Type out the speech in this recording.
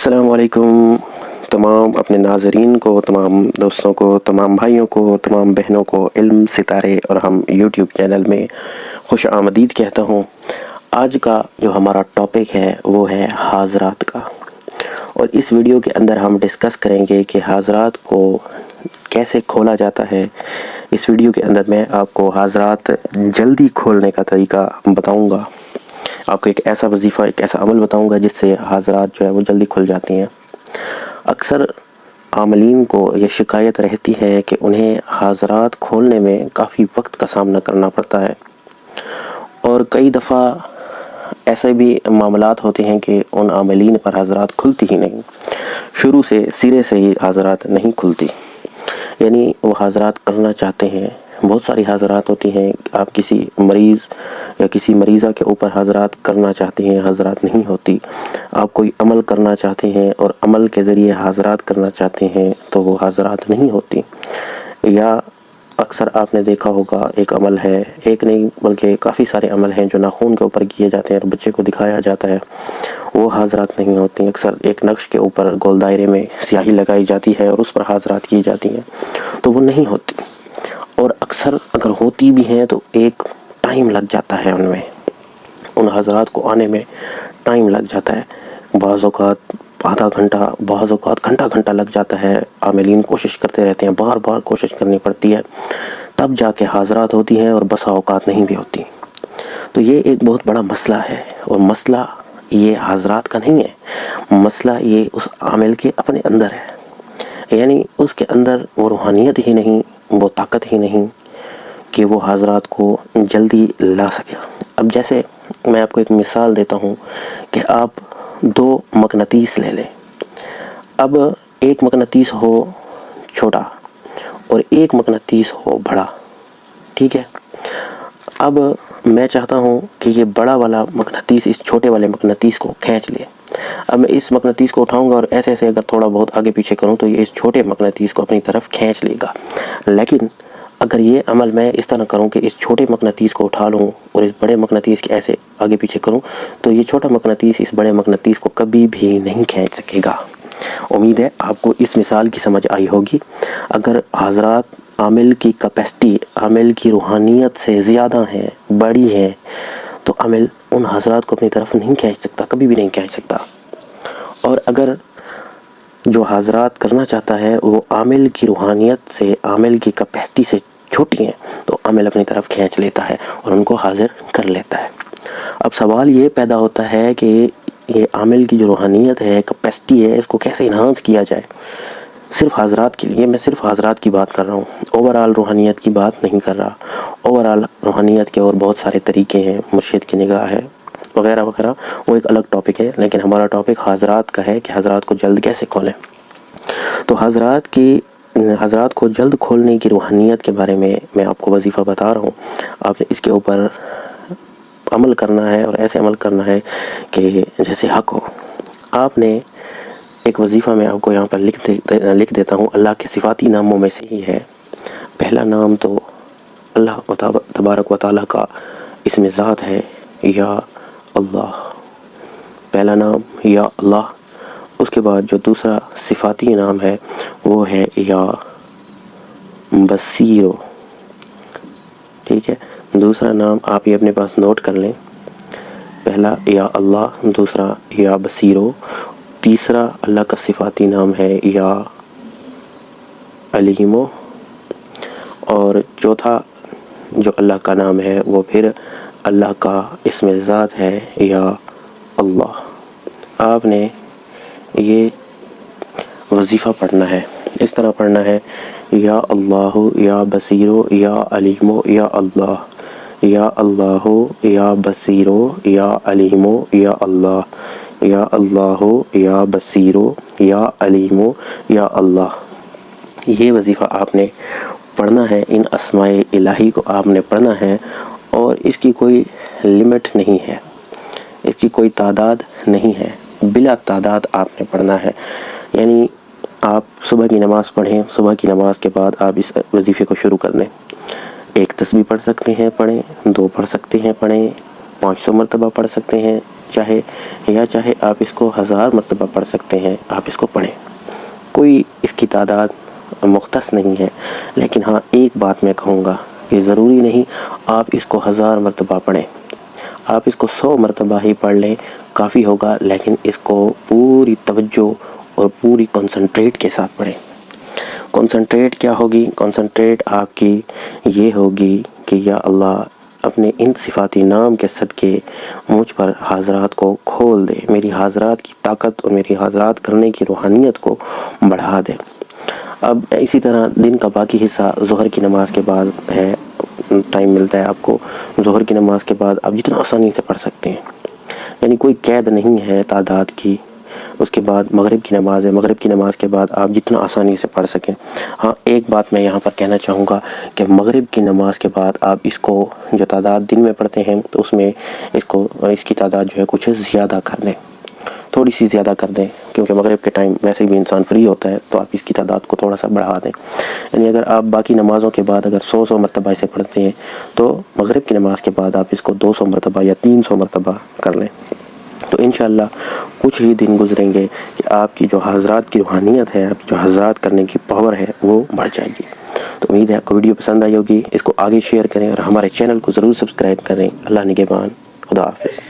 السلام علیکم تمام اپنے ناظرین کو، تمام دوستوں کو، تمام بھائیوں کو، تمام بہنوں کو علم ستارے اور ہم یوٹیوب چینل میں خوش آمدید کہتا ہوں۔ آج کا جو ہمارا ٹاپک ہے وہ ہے حاضرات کا، اور اس ویڈیو کے اندر ہم ڈسکس کریں گے کہ حاضرات کو کیسے کھولا جاتا ہے۔ اس ویڈیو کے اندر میں آپ کو حاضرات جلدی کھولنے کا طریقہ بتاؤں گا، آپ کو ایک ایسا وظیفہ، ایک ایسا عمل بتاؤں گا جس سے حاضرات جو ہے وہ جلدی کھل جاتی ہیں۔ اکثر عاملین کو یہ شکایت رہتی ہے کہ انہیں حاضرات کھولنے میں کافی وقت کا سامنا کرنا پڑتا ہے، اور کئی دفعہ ایسے بھی معاملات ہوتے ہیں کہ ان عاملین پر حاضرات کھلتی ہی نہیں، شروع سے سرے سے ہی حاضرات نہیں کھلتی، یعنی وہ حاضرات کرنا چاہتے ہیں۔ بہت ساری حاضرات ہوتی ہیں، آپ کسی مریض یا کسی مریضہ کے اوپر حاضرات کرنا چاہتے ہیں، حاضرات نہیں ہوتی۔ آپ کوئی عمل کرنا چاہتے ہیں اور عمل کے ذریعے حاضرات کرنا چاہتے ہیں تو وہ حاضرات نہیں ہوتی۔ یا اکثر آپ نے دیکھا ہوگا ایک عمل ہے، ایک نہیں بلکہ کافی سارے عمل ہیں جو ناخون کے اوپر کیے جاتے ہیں اور بچے کو دکھایا جاتا ہے، وہ حاضرات نہیں ہوتی۔ اکثر ایک نقش کے اوپر گول دائرے میں سیاہی لگائی جاتی ہے اور اس پر حاضرات کی جاتی ہیں تو وہ نہیں ہوتی، اور اکثر اگر ہوتی بھی ہیں تو ایک ٹائم لگ جاتا ہے، ان حاضرات کو آنے میں ٹائم لگ جاتا ہے، بعض اوقات آدھا گھنٹہ، بعض اوقات گھنٹہ لگ جاتا ہے۔ عاملین کوشش کرتے رہتے ہیں، بار بار کوشش کرنی پڑتی ہے، تب جا کے حاضرات ہوتی ہیں، اور بسا اوقات نہیں بھی ہوتی۔ تو یہ ایک بہت بڑا مسئلہ ہے، اور مسئلہ یہ حاضرات کا نہیں ہے، مسئلہ یہ اس عامل کے اپنے اندر ہے، یعنی اس کے اندر وہ روحانیت ہی نہیں، وہ طاقت ہی نہیں کہ وہ حاضرات کو جلدی لا سکے۔ اب جیسے میں آپ کو ایک مثال دیتا ہوں کہ آپ دو مقناطیس لے لیں۔ اب ایک مقناطیس ہو چھوٹا اور ایک مقناطیس ہو بڑا، ٹھیک ہے؟ اب میں چاہتا ہوں کہ یہ بڑا والا مقناطیس اس چھوٹے والے مقناطیس کو کھینچ لے۔ اب میں اس مقناطیس کو اٹھاؤں گا اور ایسے اگر تھوڑا بہت آگے پیچھے کروں تو یہ اس چھوٹے مقناطیس کو اپنی طرف کھینچ لے گا، لیکن اگر یہ عمل میں اس طرح کروں کہ اس چھوٹے مقناطیس کو اٹھا لوں اور اس بڑے مقناطیس کے ایسے آگے پیچھے کروں تو یہ چھوٹا مقناطیس اس بڑے مقناطیس کو کبھی بھی نہیں کھینچ سکے گا۔ امید ہے آپ کو اس مثال کی سمجھ آئی ہوگی۔ اگر حاضرات عامل کی کیپیسٹی، عامل کی روحانیت سے زیادہ ہیں، بڑی ہیں، تو عامل ان حاضرات کو اپنی طرف نہیں کھینچ سکتا، کبھی بھی نہیں کھینچ سکتا۔ اور اگر جو حاضرات کرنا چاہتا ہے وہ عامل کی روحانیت سے، عامل کی کیپیسٹی سے چھوٹی ہیں تو عامل اپنی طرف کھینچ لیتا ہے اور ان کو حاضر کر لیتا ہے۔ اب سوال یہ پیدا ہوتا ہے کہ یہ عامل کی جو روحانیت ہے، کیپیسٹی ہے، اس کو کیسے انہانس کیا جائے صرف حاضرات کے لیے۔ میں صرف حاضرات کی بات کر رہا ہوں، اوورآل روحانیت کی بات نہیں کر رہا۔ اوورآل روحانیت کے اور بہت سارے طریقے ہیں، مرشد کی نگاہ ہے وغیرہ وغیرہ، وہ ایک الگ ٹاپک ہے، لیکن ہمارا ٹاپک حاضرات کا ہے کہ حاضرات کو جلد کیسے کھولیں۔ تو حاضرات کو جلد کھولنے کی روحانیت کے بارے میں آپ کو وظیفہ بتا رہا ہوں۔ آپ نے اس کے اوپر عمل کرنا ہے، اور ایسے عمل کرنا ہے کہ جیسے حق ہو۔ آپ نے ایک وظیفہ میں آپ کو یہاں پر لکھ دیتا ہوں، اللہ کے صفاتی ناموں میں سے ہی ہے۔ پہلا نام تو اللہ تبارک و تعالیٰ کا اسم ذات ہے، یا اللہ، پہلا نام یا اللہ۔ اس کے بعد جو دوسرا صفاتی نام ہے وہ ہے یا بصیرو، ٹھیک ہے؟ دوسرا نام آپ یہ اپنے پاس نوٹ کر لیں، پہلا یا اللہ، دوسرا یا بصیرو، تیسرا اللہ کا صفاتی نام ہے یا علیمو، اور چوتھا جو اللہ کا نام ہے وہ پھر اللہ کا اسم ذات ہے یا اللہ۔ آپ نے یہ وظیفہ پڑھنا ہے، اس طرح پڑھنا ہے، یا اللہ یا بصیرو یا علیمو یا اللہ، یا اللہ یا بصیرو یا علیمو یا اللہ، یا اللہ یا بصیرو یا علیمو یا اللہ۔ یہ وظیفہ آپ نے پڑھنا ہے، ان اسماء الہی کو آپ نے پڑھنا ہے، اور اس کی کوئی لمٹ نہیں ہے، اس کی کوئی تعداد نہیں ہے، بلا تعداد آپ نے پڑھنا ہے۔ یعنی آپ صبح کی نماز پڑھیں، صبح کی نماز کے بعد آپ اس وظیفے کو شروع کر دیں۔ ایک تسبیح پڑھ سکتے ہیں پڑھیں، دو پڑھ سکتے ہیں پڑھیں، 500 مرتبہ پڑھ سکتے ہیں، چاہے آپ اس کو 1000 مرتبہ پڑھ سکتے ہیں، آپ اس کو پڑھیں، کوئی اس کی تعداد مختص نہیں ہے۔ لیکن ہاں ایک بات میں کہوں گا کہ ضروری نہیں آپ اس کو 1000 مرتبہ پڑھیں، آپ اس کو 100 مرتبہ ہی پڑھ لیں کافی ہوگا، لیکن اس کو پوری توجہ اور پوری کنسنٹریٹ کے ساتھ پڑھیں۔ کنسنٹریٹ کیا ہوگی؟ کنسنٹریٹ آپ کی یہ ہوگی کہ یا اللہ اپنے ان صفاتی نام کے صدقے مجھ پر حاضرات کو کھول دے، میری حاضرات کی طاقت اور میری حاضرات کرنے کی روحانیت کو بڑھا دے۔ اب اسی طرح دن کا باقی حصہ ظہر کی نماز کے بعد ہے، ٹائم ملتا ہے آپ کو، ظہر کی نماز کے بعد آپ جتنا آسانی سے پڑھ سکتے ہیں، یعنی کوئی قید نہیں ہے تعداد کی۔ اس کے بعد مغرب کی نماز ہے، مغرب کی نماز کے بعد آپ جتنا آسانی سے پڑھ سکیں۔ ہاں ایک بات میں یہاں پر کہنا چاہوں گا کہ مغرب کی نماز کے بعد آپ اس کو جو تعداد دن میں پڑھتے ہیں تو اس کی تعداد جو ہے کچھ زیادہ کر دیں، تھوڑی سی زیادہ کر دیں، کیونکہ مغرب کے ٹائم ویسے بھی انسان فری ہوتا ہے، تو آپ اس کی تعداد کو تھوڑا سا بڑھا دیں۔ یعنی اگر آپ باقی نمازوں کے بعد اگر 100 مرتبہ اسے پڑھتے ہیں تو مغرب کی نماز کے بعد آپ اس کو 200 مرتبہ یا 300 مرتبہ کر لیں، تو انشاءاللہ کچھ ہی دن گزریں گے کہ آپ کی جو حضرات کی روحانیت ہے، آپ جو حضرات کرنے کی پاور ہے وہ بڑھ جائے گی۔ تو امید ہے آپ کو ویڈیو پسند آئی ہوگی، اس کو آگے شیئر کریں اور ہمارے چینل کو ضرور سبسکرائب کریں۔ اللہ نگہبان، خدا حافظ۔